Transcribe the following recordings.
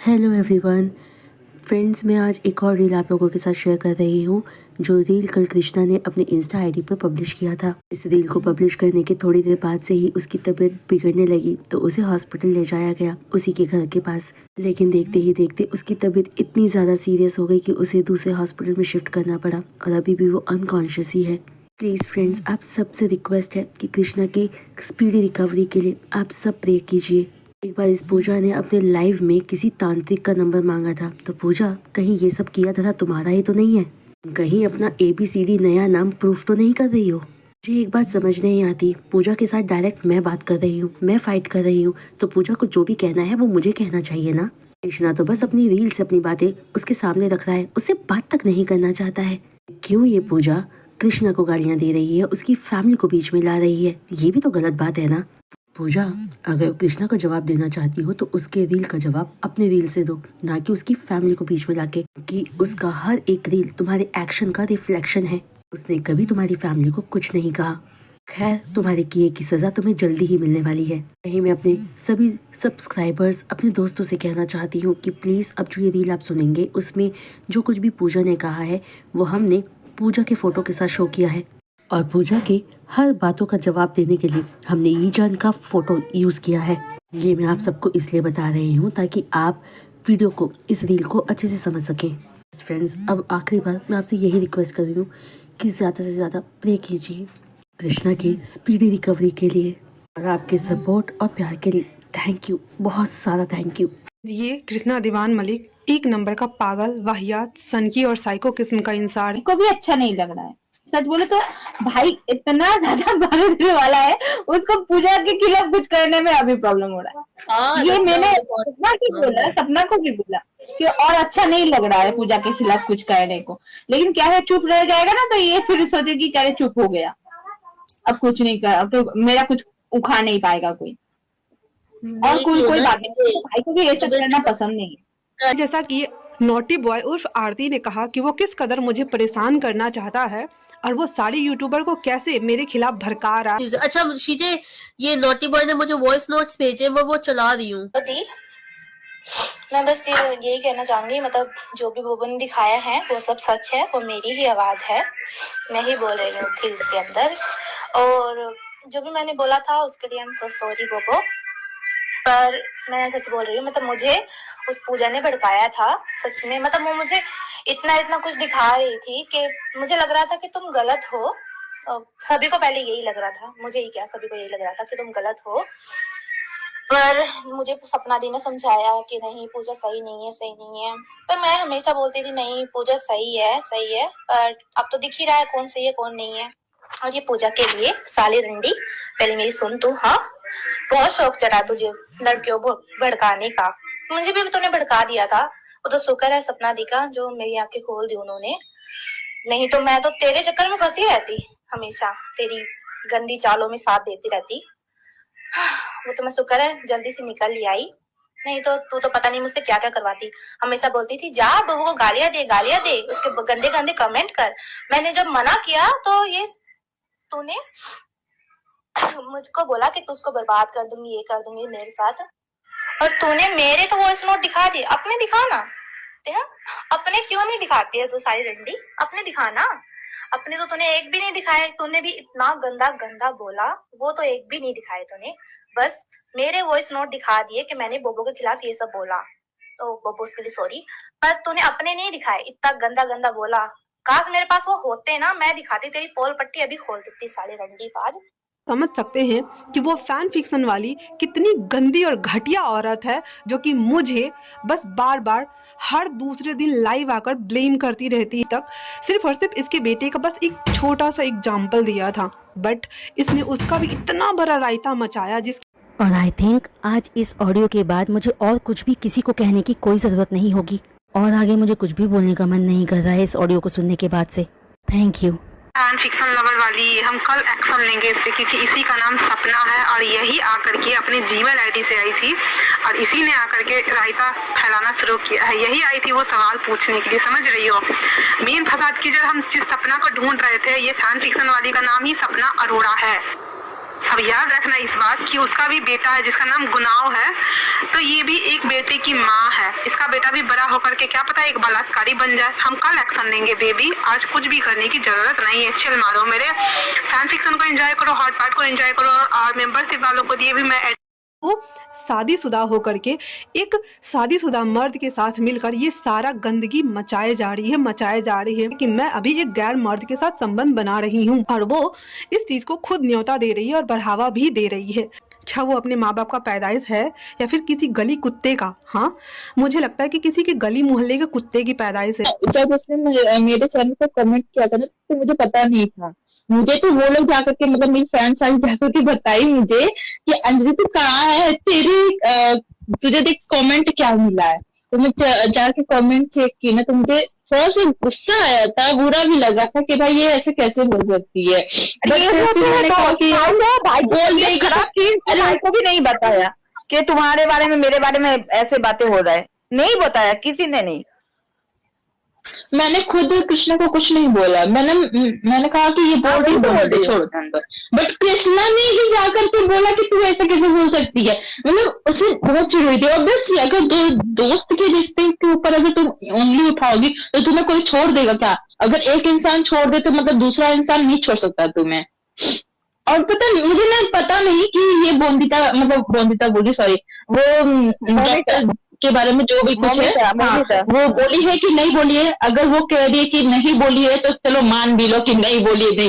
Hello everyone friends, मैं आज एक और रील आप लोगों के साथ शेयर कर रही हूँ जो रील कल कृष्णा ने अपने इंस्टा आईडी पर पब्लिश किया था। इस रील को पब्लिश करने के थोड़ी देर बाद से ही उसकी तबीयत बिगड़ने लगी तो उसे हॉस्पिटल ले जाया गया उसी के घर के पास। लेकिन देखते ही देखते उसकी तबीयत इतनी ज़्यादा सीरियस हो गई कि उसे दूसरे हॉस्पिटल में शिफ्ट करना पड़ा और अभी भी वो अनकॉन्शियस ही है। प्लीज़ फ्रेंड्स, आप सबसे रिक्वेस्ट है कि कृष्णा की स्पीडी रिकवरी के लिए आप सब प्रे कीजिए। एक बार इस पूजा ने अपने लाइव में किसी तांत्रिक का नंबर मांगा था तो पूजा, कहीं ये सब किया था तुम्हारा ही तो नहीं है? कहीं अपना ABCD नया नाम प्रूफ तो नहीं कर रही हो? मुझे एक बात समझ नहीं आती, पूजा के साथ डायरेक्ट मैं बात कर रही हूँ, मैं फाइट कर रही हूँ, तो पूजा को जो भी कहना है वो मुझे कहना चाहिए ना। कृष्णा तो बस अपनी रील से अपनी बातें उसके सामने रख रहा है, उससे बात तक नहीं करना चाहता है। क्यों ये पूजा कृष्णा को गालियाँ दे रही है, उसकी फैमिली को बीच में ला रही है? ये भी तो गलत बात है ना। पूजा, अगर कृष्णा को जवाब देना चाहती हो तो उसके रील का जवाब अपने रील से दो, ना कि उसकी फैमिली को बीच में लाके, कि उसका हर एक रील तुम्हारे एक्शन का रिफ्लेक्शन है। उसने कभी तुम्हारी फैमिली को कुछ नहीं कहा। खैर, तुम्हारे किए की सजा तुम्हें जल्दी ही मिलने वाली है। यही मैं अपने सभी सब्सक्राइबर्स, अपने दोस्तों से कहना चाहती हूँ कि प्लीज़ अब जो ये रील आप सुनेंगे उसमें जो कुछ भी पूजा ने कहा है वो हमने पूजा के फोटो के साथ शो किया है और पूजा के हर बातों का जवाब देने के लिए हमने ईजान का फोटो यूज़ किया है। ये मैं आप सबको इसलिए बता रही हूँ ताकि आप वीडियो को, इस रील को अच्छे से समझ सकें। फ्रेंड्स, अब आखिरी बार मैं आपसे यही रिक्वेस्ट कर रही हूँ कि ज़्यादा से ज़्यादा प्रे कीजिए कृष्णा की स्पीडी रिकवरी के लिए और आपके सपोर्ट और प्यार के लिए थैंक यू, बहुत सारा थैंक यू। ये कृष्णा दीवान मलिक एक नंबर का पागल, वाहियात, सनकी और साइको किस्म का इंसान को भी अच्छा नहीं लग रहा है। सच बोले तो भाई इतना ज्यादा भागने वाला है, उसको पूजा के खिलाफ कुछ करने में अभी प्रॉब्लम हो रहा है। ये मैंने सपना को भी बोला कि और अच्छा नहीं लग रहा है पूजा के खिलाफ कुछ करने को, लेकिन क्या है, चुप रह जाएगा ना तो ये फिर सोचेगी क्या चुप हो गया, अब कुछ नहीं कर, अब तो मेरा कुछ उखाड़ नहीं पाएगा कोई, और कोई बात नहीं। भाई को भी ये सब करना पसंद नहीं है। जैसा कि नोटी बॉय उर्फ आरती ने कहा कि वो किस कदर मुझे परेशान करना चाहता है और वो सारी यूट्यूबर को कैसे मेरे खिलाफ भड़का रहा है। अच्छा शीजे, ये नोटी बॉय ने मुझे वॉइस नोट्स भेजे, वो चला रही हूँ। मैं बस यही कहना चाहूंगी, मतलब जो भी बोबो ने दिखाया है वो सब सच है, वो मेरी ही आवाज है, मैं ही बोल रही हूँ थी उसके अंदर, और जो भी मैंने बोला था उसके लिए आई एम सो सॉरी बोबो, पर मैं सच बोल रही हूँ। मतलब मुझे उस पूजा ने भड़काया था सच में, मतलब वो मुझे इतना कुछ दिखा रही थी कि मुझे लग रहा था कि तुम गलत हो। सभी को पहले यही लग रहा था, मुझे ही क्या, सभी को यही लग रहा था कि तुम गलत हो, पर मुझे सपना दी ने समझाया कि नहीं पूजा सही नहीं है, पर मैं हमेशा बोलती थी नहीं पूजा सही है, पर अब तो दिख ही रहा है कौन सही है कौन नहीं है। और ये पूजा के लिए साली रंडी, पहले मेरी सुन तू, हाँ बहुत शौक चढ़ा तुझे लड़कियों को भड़काने का, मुझे भी तूने भड़का दिया था, वो तो शुक्र है सपना दी का जो मेरी आंखें खोल दी उन्होंने, नहीं तो मैं तो तेरे चक्कर में फंसी रहती, हमेशा तेरी गंदी चालों में साथ देती रहती। वो तो मैं शुक्र है जल्दी से निकल ही आई, नहीं तो तू तो पता नहीं मुझसे क्या क्या करवाती। हमेशा बोलती थी जा बबू को गालियां दे, उसके गंदे कमेंट कर। मैंने जब मना किया तो ये तूने मुझको बोला कि तू उसको बर्बाद कर दूंगी, ये कर दूंगी मेरे साथ, और तूने मेरे तो वॉइस नोट दिखा दिए, अपने दिखाना, अपने क्यों नहीं दिखाती है तू सारी रंडी, अपने दिखाना, अपने तो तूने एक भी नहीं दिखाया, तूने भी इतना गंदा बोला, वो तो एक भी नहीं दिखाए तूने, बस मेरे वॉइस नोट दिखा दिए कि मैंने बोबो के खिलाफ ये सब बोला, तो बोबो उसके लिए सॉरी, पर तूने अपने नहीं दिखाए, इतना गंदा बोला। काश मेरे पास वो होते ना, मैं दिखाती, तेरी पोल पट्टी अभी खोल देती साली रंडी बाज। समझ सकते हैं कि वो फैन फिक्शन वाली कितनी गंदी और घटिया औरत है जो कि मुझे बस बार हर दूसरे दिन लाइव आकर ब्लेम करती रहती है। तक सिर्फ और सिर्फ इसके बेटे का बस एक छोटा सा एग्जाम्पल दिया था, बट इसने उसका भी इतना बड़ा रायता मचाया और आई थिंक आज इस ऑडियो के बाद मुझे और कुछ भी किसी को कहने की कोई ज़रूरत नहीं होगी और आगे मुझे कुछ भी बोलने का मन नहीं कर रहा है इस ऑडियो को सुनने के बाद से। Thank you. Fan fiction lover वाली हम कल एक्शन लेंगे इस पे, क्योंकि इसी का नाम सपना है और यही आकर के अपने जीमेल आईडी से आई थी और इसी ने आकर के रायता फैलाना शुरू किया है। यही आई थी वो सवाल पूछने के लिए, समझ रही हो। मेन फसाद की जब हम जिस सपना को ढूंढ रहे थे, ये फैन फिक्शन वाली का नाम ही सपना अरोड़ा है। अब याद रखना इस बात कि उसका भी बेटा है जिसका नाम गुनाव है, तो ये भी एक बेटे की माँ है। इसका बेटा भी बड़ा होकर के क्या पता एक बलात्कारी बन जाए। हम कल एक्शन लेंगे बेबी, आज कुछ भी करने की जरूरत नहीं है। चिल मारो, मेरे फैन फिक्शन को एंजॉय करो, हॉट पार्ट को एंजॉय करो, और मेंबरशिप वालों को दिए भी मैं वो शादीशुदा होकर के एक शादीशुदा मर्द के साथ मिलकर ये सारा गंदगी मचाए जा रही है कि मैं अभी एक गैर मर्द के साथ संबंध बना रही हूँ, और वो इस चीज को खुद न्योता दे रही है और बढ़ावा भी दे रही है। अच्छा वो अपने माँ बाप का पैदाइश है या फिर किसी गली कुत्ते का? हाँ, मुझे लगता है कि किसी के गली मोहल्ले के कुत्ते की पैदाइश है। जब उसने मेरे चैनल पर कमेंट किया था ना, तो मुझे पता नहीं था। मुझे तो वो लोग जाकर के, मतलब मेरी फ्रेंड्स आई जाकर के बताई मुझे कि अंजलि तू कहाँ है, तुझे देख कमेंट क्या मिला है। तो मैं जाके कमेंट चेक की ना, तो मुझे थोड़ा सा गुस्सा आया था, बुरा भी लगा था कि भाई ये ऐसे कैसे हो सकती है। भाई को भी नहीं बताया कि तुम्हारे बारे में मेरे बारे में ऐसे बातें हो रहा है, नहीं बताया किसी ने नहीं। मैंने खुद कृष्णा को कुछ नहीं बोला, मैंने कहा कि ये बोल रही बोल छोड़ो अंदर, बट कृष्णा ने ही जाकर के बोला कि तू ऐसे कैसे बोल सकती है। मतलब उसने बहुत चिढ़ी थी। ऑब्वियसली अगर दोस्त के रिश्ते के ऊपर अगर तुम उंगली उठाओगी तो तुम्हें कोई छोड़ देगा क्या? अगर एक इंसान छोड़ दे तो मतलब दूसरा इंसान नहीं छोड़ सकता तुम्हें। और मुझे पता नहीं कि ये बोंदिता बोली, सॉरी, वो के बारे में जो भी कुछ है वो बोली है कि नहीं बोली है। अगर वो कह रही है कि नहीं बोली है तो चलो मान भी लो कि नहीं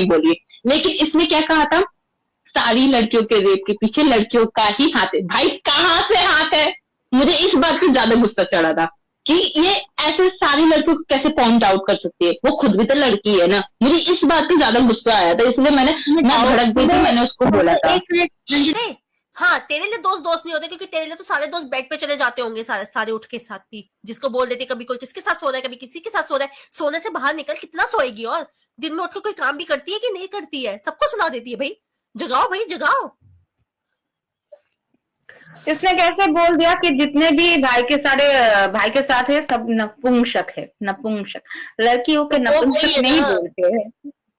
बोली। लेकिन इसने क्या कहा था, सारी लड़कियों के रेप के पीछे लड़कियों का ही हाथ है। भाई कहाँ से हाथ है? मुझे इस बात पे ज्यादा गुस्सा चढ़ा था कि ये ऐसे सारी लड़कियों को कैसे पॉइंट आउट कर सकती है, वो खुद भी तो लड़की है ना। मुझे इस बात पे ज्यादा गुस्सा आया था, इसलिए मैंने भड़क दी थी, मैंने उसको बोला था। हाँ, तेरे लिए दोस्त नहीं होते, क्योंकि तेरे लिए तो सारे दोस्त बेड पे चले जाते होंगे सारे उठ के साथ ही। जिसको बोल देते कभी कोई किसके साथ सो रहा है, कभी किसी के साथ सो रहा है। सोने से बाहर निकल, कितना सोएगी? और दिन में उठ के कोई काम भी करती है कि नहीं करती है? सबको सुना देती है। भाई जगाओ। इसने कैसे बोल दिया कि जितने भी भाई के साथ है सब नपुंसक है, लड़कियों के नपुंसक नहीं बोलते हैं।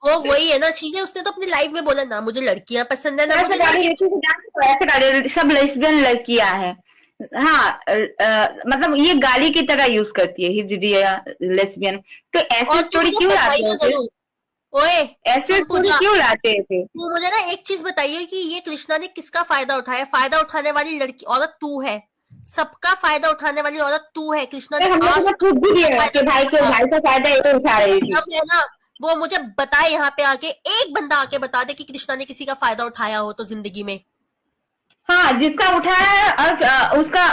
वो वही है ना चीजें। उसने तो अपनी लाइफ में बोला ना मुझे लड़कियां पसंद है ना मुझे सब लेस्बियन लड़कियां हैं। हाँ, मतलब ये गाली की तरह यूज करती है हिजड़िया लेस्बियन। तो ऐसी स्टोरी क्यों लाते हैं? ओए ऐसे स्टोरी क्यों लाते थे? तो मुझे ना एक चीज बताइए कि ये कृष्णा ने किसका फायदा उठाया? फायदा उठाने वाली लड़की औरत तू है, सबका फायदा उठाने वाली औरत तू है। कृष्णा ने भाई का फायदा ये उठा रही थी ना, वो मुझे बताए यहाँ पे आके, एक बंदा आके बता दे कि कृष्णा ने किसी का फायदा उठाया हो तो जिंदगी में। हाँ, जिसका उठाया और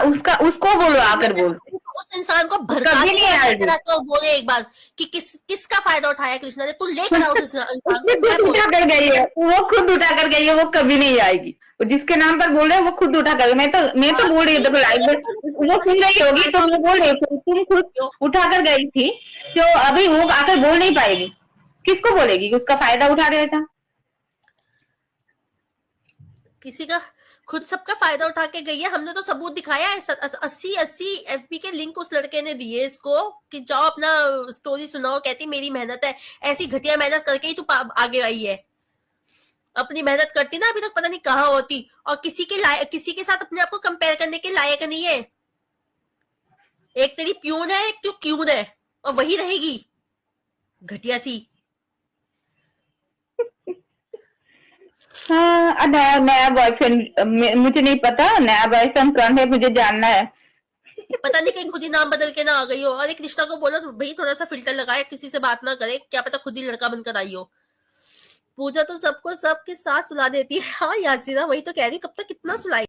उसको बोलो, आकर बोल उस इंसान को भड़का के बोले एक बार कि किसका फायदा उठाया कृष्णा ने। तू लेकर आओ उस इंसान को। उठा कर गई है, वो खुद उठा कर गई है, वो कभी नहीं आएगी। जिसके नाम पर बोल रहे हैं वो खुद उठा कर। मैं तो बोल रही हूँ, देखो लाइव में वो सुन रही होगी तो मैं बोल रही हूँ तुम खुद उठा कर गई थी, तो अभी वो आकर बोल नहीं पाएगी। किसको बोलेगी कि उसका फायदा उठा रहा था? किसी का खुद सबका फायदा उठा के गई है। हमने तो सबूत दिखाया है, 80 FB के लिंक उस लड़के ने दिए इसको कि जाओ अपना स्टोरी सुनाओ। कहती मेरी मेहनत है, ऐसी घटिया मेहनत करके ही तू आगे आई है। अपनी मेहनत करती ना अभी तक पता नहीं कहाँ होती। और किसी के साथ अपने आप को कंपेयर करने के लायक नहीं है। एक तेरी प्यून है, एक तू क्यून है, और वही रहेगी घटिया सी। हाँ, नया बॉयफ्रेंड मुझे नहीं पता, नया बॉयफ्रेंड कौन है मुझे जानना है। पता नहीं कहीं खुद ही नाम बदल के ना आ गई हो। और एक कृष्णा को बोला भाई थोड़ा सा फिल्टर लगाए, किसी से बात ना करे, क्या पता खुद ही लड़का बनकर आई हो। पूजा तो सबको सबके साथ सुला देती है। हाँ यासीना, वही तो कह रही, कब तक कितना सुलाई।